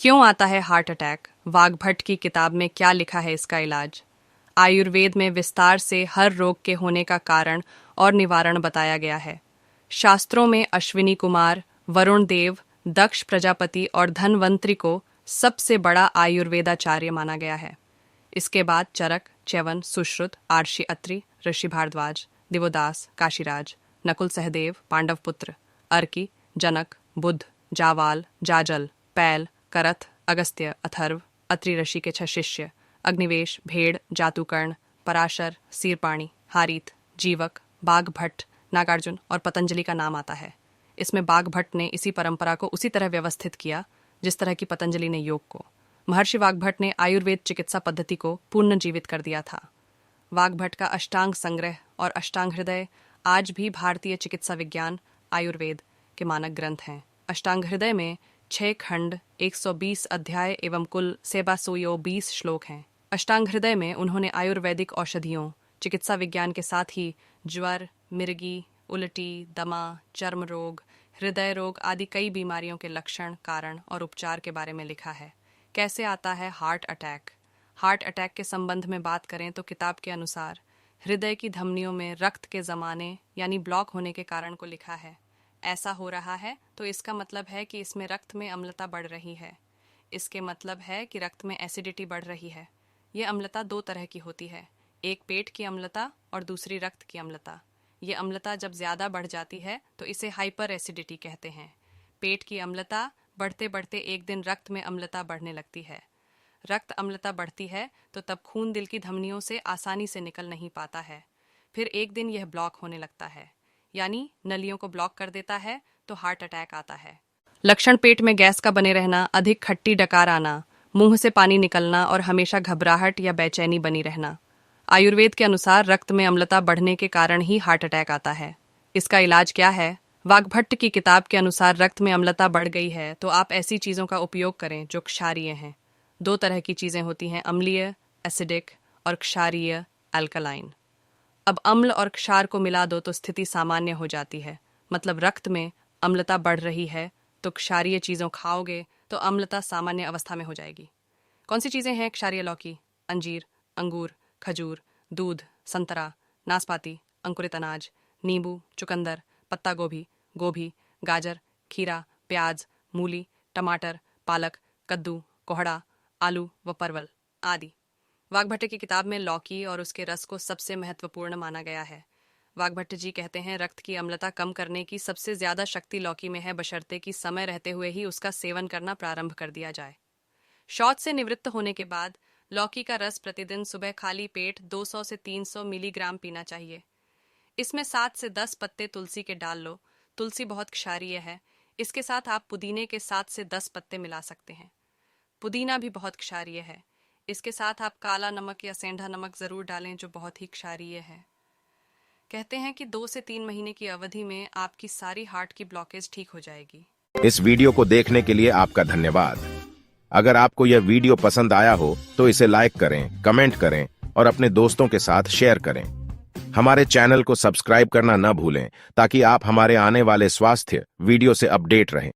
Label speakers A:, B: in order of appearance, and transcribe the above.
A: क्यों आता है हार्ट अटैक? वाग्भट की किताब में क्या लिखा है इसका इलाज? आयुर्वेद में विस्तार से हर रोग के होने का कारण और निवारण बताया गया है। शास्त्रों में अश्विनी कुमार, वरुण देव, दक्ष प्रजापति और धन्वंतरि को सबसे बड़ा आयुर्वेदाचार्य माना गया है। इसके बाद चरक, च्यवन, सुश्रुत, आर्षि अत्रि, ऋषि भारद्वाज, दिवोदास, काशीराज, नकुल सहदेव, पांडवपुत्र, अर्की, जनक, बुद्ध, जावाल, जाजल, पैल, करथ, अगस्त्य, अथर्व, अत्रि ऋषि के 6 शिष्य, अग्निवेश, भेड़, जातुकर्ण, पराशर, सीरपाणी, हारीत, जीवक, बाघभट्ट, नागार्जुन और पतंजलि का नाम आता है। इसमें बाघभट्ट ने इसी परंपरा को उसी तरह व्यवस्थित किया जिस तरह की पतंजलि ने योग को। महर्षि वाग्भट ने आयुर्वेद चिकित्सा पद्धति को पुनर्जीवित कर दिया था। वाग्भट का अष्टांग संग्रह और अष्टांग हृदय आज भी भारतीय चिकित्सा विज्ञान आयुर्वेद के मानक ग्रंथ हैं। अष्टांग हृदय में 6 खंड, 120 अध्याय एवं कुल 720 श्लोक हैं। अष्टांग हृदय में उन्होंने आयुर्वेदिक औषधियों, चिकित्सा विज्ञान के साथ ही ज्वर, मिर्गी, उल्टी, दमा, चर्म रोग, हृदय रोग आदि कई बीमारियों के लक्षण, कारण और उपचार के बारे में लिखा है। कैसे आता है हार्ट अटैक? हार्ट अटैक के संबंध में बात करें तो किताब के अनुसार हृदय की धमनियों में रक्त के जमाने यानी ब्लॉक होने के कारण को लिखा है। ऐसा हो रहा है तो इसका मतलब है कि इसमें रक्त में अम्लता बढ़ रही है। इसके मतलब है कि रक्त में एसिडिटी बढ़ रही है। ये अम्लता 2 तरह की होती है, एक पेट की अम्लता और दूसरी रक्त की अम्लता। ये अम्लता जब ज़्यादा बढ़ जाती है तो इसे हाइपर एसिडिटी कहते हैं। पेट की अम्लता बढ़ते बढ़ते एक दिन रक्त में अम्लता बढ़ने लगती है। रक्त अम्लता बढ़ती है तो तब खून दिल की धमनियों से आसानी से निकल नहीं पाता है। फिर एक दिन यह ब्लॉक होने लगता है, यानी नलियों को ब्लॉक कर देता है, तो हार्ट अटैक आता है। लक्षण पेट में गैस का बने रहना, अधिक खट्टी डकार आना, मुंह से पानी निकलना और हमेशा घबराहट या बेचैनी बनी रहना। आयुर्वेद के अनुसार रक्त में अम्लता बढ़ने के कारण ही हार्ट अटैक आता है। इसका इलाज क्या है? वाग्भट की किताब के अनुसार रक्त में अम्लता बढ़ गई है तो आप ऐसी चीज़ों का उपयोग करें जो क्षारीय हैं। 2 तरह की चीज़ें होती हैं, अम्लीय एसिडिक और क्षारीय अल्कलाइन। अब अम्ल और क्षार को मिला दो तो स्थिति सामान्य हो जाती है। मतलब रक्त में अम्लता बढ़ रही है तो क्षारीय चीज़ों खाओगे तो अम्लता सामान्य अवस्था में हो जाएगी। कौन सी चीज़ें हैं क्षारीय? लौकी, अंजीर, अंगूर, खजूर, दूध, संतरा, नाशपाती, अंकुरित अनाज, नींबू, चुकंदर, पत्ता गोभी, गोभी, गाजर, खीरा, प्याज, मूली, टमाटर, पालक, कद्दू, कोहड़ा, आलू व परवल आदि। वाग्भट की किताब में लौकी और उसके रस को सबसे महत्वपूर्ण माना गया है। वाग्भट जी कहते हैं रक्त की अम्लता कम करने की सबसे ज्यादा शक्ति लौकी में है, बशर्ते कि समय रहते हुए ही उसका सेवन करना प्रारंभ कर दिया जाए। शौच से निवृत्त होने के बाद लौकी का रस प्रतिदिन सुबह खाली पेट 200 से 300 मिलीग्राम पीना चाहिए। इसमें 7 से 10 पत्ते तुलसी के डाल लो। तुलसी बहुत क्षारीय है। इसके साथ आप पुदीने के 7 से 10 पत्ते मिला सकते हैं। पुदीना भी बहुत क्षारीय है। इसके साथ आप काला नमक या सेंधा नमक जरूर डालें जो बहुत ही क्षारीय है। कहते हैं कि 2 से 3 महीने की अवधि में आपकी सारी हार्ट की ब्लॉकेज ठीक हो जाएगी।
B: इस वीडियो को देखने के लिए आपका धन्यवाद। अगर आपको यह वीडियो पसंद आया हो तो इसे लाइक करें, कमेंट करें और अपने दोस्तों के साथ शेयर करें। हमारे चैनल को सब्सक्राइब करना न भूलें ताकि आप हमारे आने वाले स्वास्थ्य वीडियो से अपडेट रहें।